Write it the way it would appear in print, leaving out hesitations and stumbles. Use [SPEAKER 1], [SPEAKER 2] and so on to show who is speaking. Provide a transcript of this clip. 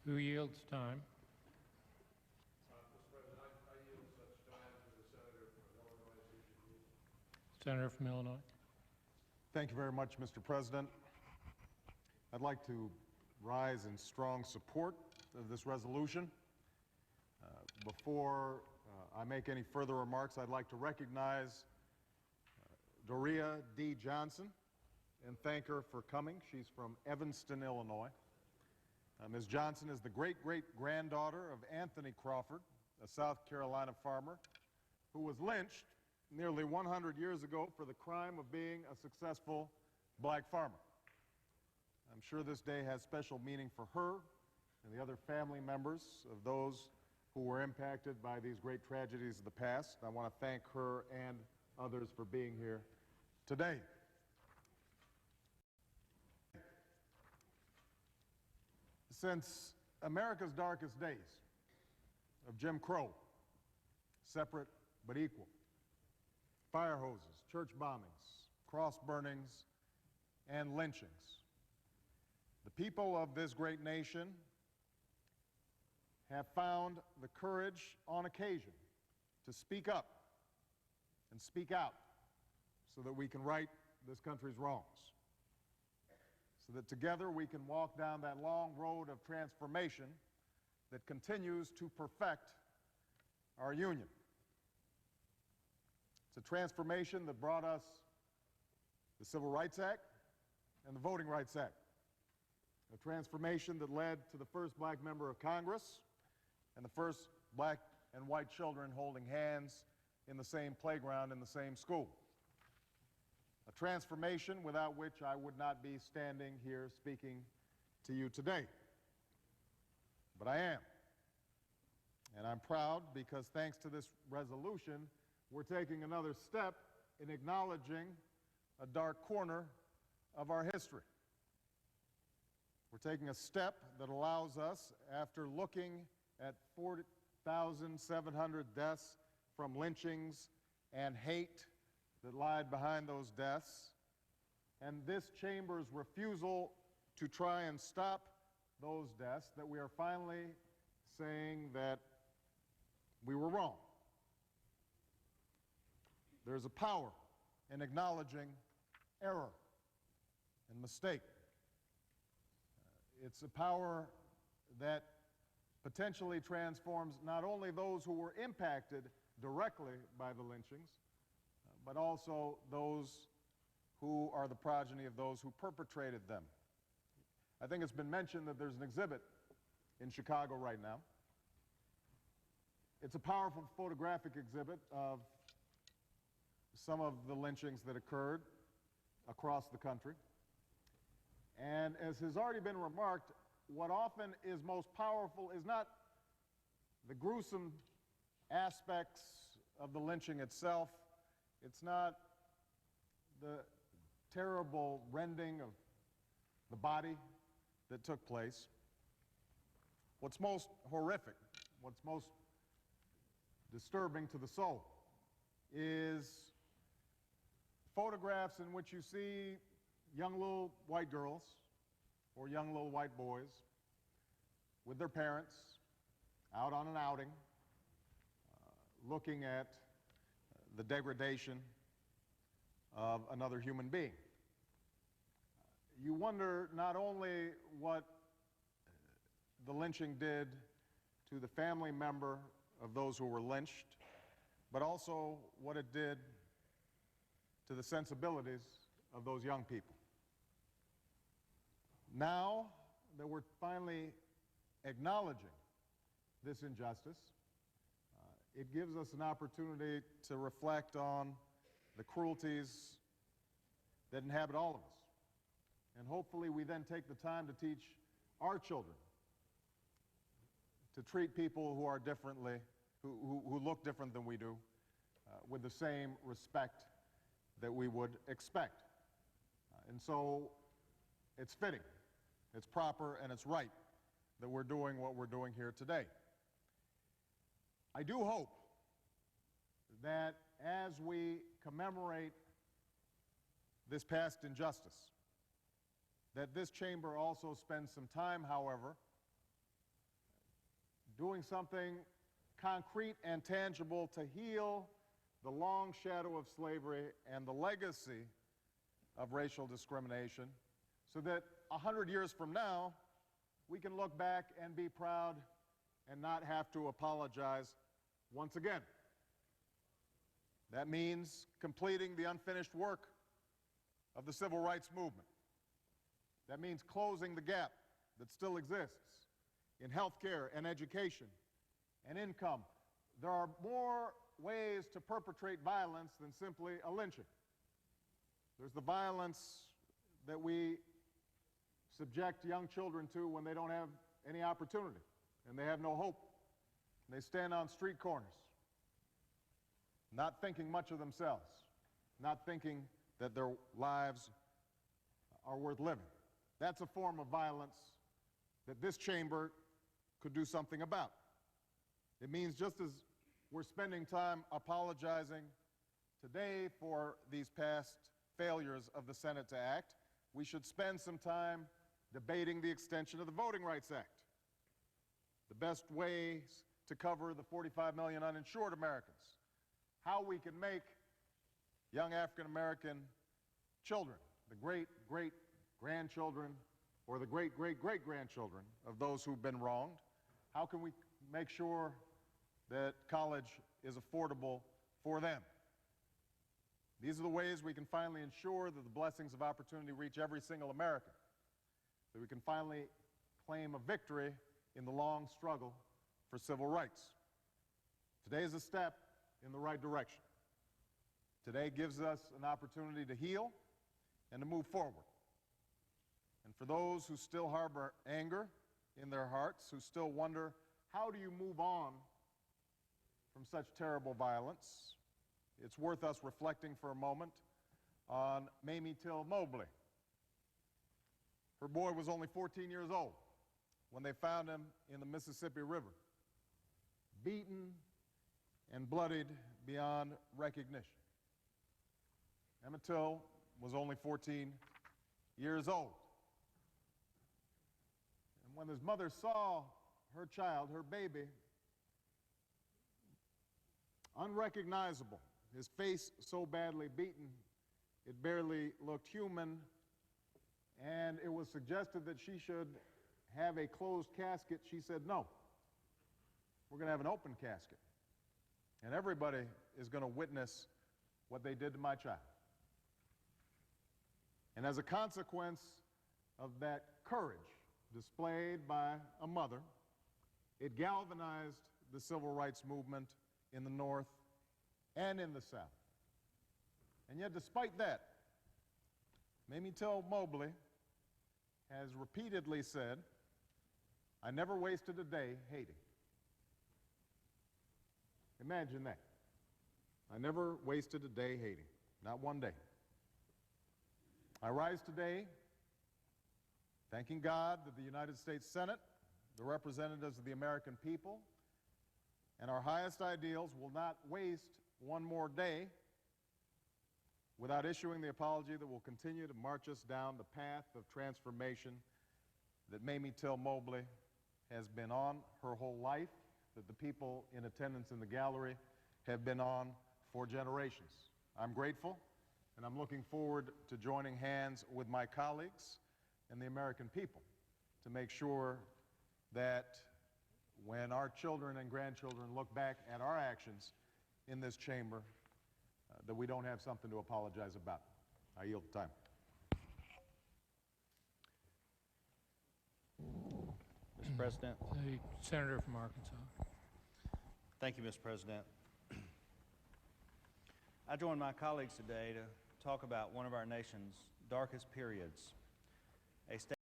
[SPEAKER 1] Who yields time?
[SPEAKER 2] Mr. President, I yield such time to the Senator from Illinois as he should use.
[SPEAKER 1] Senator from Illinois.
[SPEAKER 3] Thank you very much, Mr. President. I'd like to rise in strong support of this resolution. Before I make any further remarks, I'd like to recognize Doria D. Johnson and thank her for coming. She's from Evanston, Illinois. Ms. Johnson is the great-great-granddaughter of Anthony Crawford, a South Carolina farmer who was lynched nearly 100 years ago for the crime of being a successful black farmer. I'm sure this day has special meaning for her and the other family members of those who were impacted by these great tragedies of the past. I want to thank her and others for being here today. Since America's darkest days of Jim Crow, separate but equal, fire hoses, church bombings, cross burnings, and lynchings, the people of this great nation have found the courage on occasion to speak up and speak out so that we can right this country's wrongs, so that together we can walk down that long road of transformation that continues to perfect our union. It's a transformation that brought us the Civil Rights Act and the Voting Rights Act, a transformation that led to the first black member of Congress and the first black and white children holding hands in the same playground in the same school. A transformation without which I would not be standing here speaking to you today. But I am. And I'm proud because thanks to this resolution, we're taking another step in acknowledging a dark corner of our history. We're taking a step that allows us, after looking at 4,700 deaths from lynchings and hate that lied behind those deaths, and this chamber's refusal to try and stop those deaths, that we are finally saying that we were wrong. There's a power in acknowledging error and mistake. It's a power that potentially transforms not only those who were impacted directly by the lynchings, but also those who are the progeny of those who perpetrated them. I think it's been mentioned that there's an exhibit in Chicago right now. It's a powerful photographic exhibit of some of the lynchings that occurred across the country. And as has already been remarked, what often is most powerful is not the gruesome aspects of the lynching itself. It's not the terrible rending of the body that took place. What's most horrific, what's most disturbing to the soul is photographs in which you see young little white girls or young little white boys with their parents out on an outing, looking at the degradation of another human being. You wonder not only what the lynching did to the family member of those who were lynched, but also what it did to the sensibilities of those young people. Now that we're finally acknowledging this injustice, it gives us an opportunity to reflect on the cruelties that inhabit all of us. And hopefully we then take the time to teach our children to treat people who are differently, who look different than we do, with the same respect that we would expect. And so it's fitting, it's proper, and it's right that we're doing what we're doing here today. I do hope that as we commemorate this past injustice, that this chamber also spends some time, however, doing something concrete and tangible to heal the long shadow of slavery and the legacy of racial discrimination so that 100 years from now, we can look back and be proud and not have to apologize once again. That means completing the unfinished work of the civil rights movement. That means closing the gap that still exists in health care and education and income. There are more ways to perpetrate violence than simply a lynching. There's the violence that we subject young children to when they don't have any opportunity and they have no hope. And they stand on street corners, not thinking much of themselves, not thinking that their lives are worth living. That's a form of violence that this chamber could do something about. It means just as we're spending time apologizing today for these past failures of the Senate to act, we should spend some time debating the extension of the Voting Rights Act. The best ways to cover the 45 million uninsured Americans. How we can make young African-American children, the great-great-grandchildren or the great-great-great-grandchildren of those who've been wronged, how can we make sure that college is affordable for them? These are the ways we can finally ensure that the blessings of opportunity reach every single American, that we can finally claim a victory in the long struggle for civil rights. Today is a step in the right direction. Today gives us an opportunity to heal and to move forward. And for those who still harbor anger in their hearts, who still wonder, how do you move on from such terrible violence? It's worth us reflecting for a moment on Mamie Till Mobley. Her boy was only 14 years old when they found him in the Mississippi River, beaten and bloodied beyond recognition. Emmett Till was only 14 years old. And when his mother saw her child, her baby, unrecognizable, his face so badly beaten, it barely looked human, and it was suggested that she should have a closed casket, she said, no, we're going to have an open casket. And everybody is going to witness what they did to my child. And as a consequence of that courage displayed by a mother, it galvanized the civil rights movement in the North and in the South. And yet, despite that, Mamie Till Mobley has repeatedly said, I never wasted a day hating. Imagine that. I never wasted a day hating, not one day. I rise today thanking God that the United States Senate, the representatives of the American people, and our highest ideals will not waste one more day without issuing the apology that will continue to march us down the path of transformation that Mamie Till Mobley has been on her whole life, that the people in attendance in the gallery have been on for generations. I'm grateful, and I'm looking forward to joining hands with my colleagues and the American people to make sure that when our children and grandchildren look back at our actions in this chamber, that we don't have something to apologize about. I yield the time.
[SPEAKER 4] Mr. President.
[SPEAKER 1] The senator from Arkansas.
[SPEAKER 4] Thank you, Mr. President. I join my colleagues today to talk about one of our nation's darkest periods, a state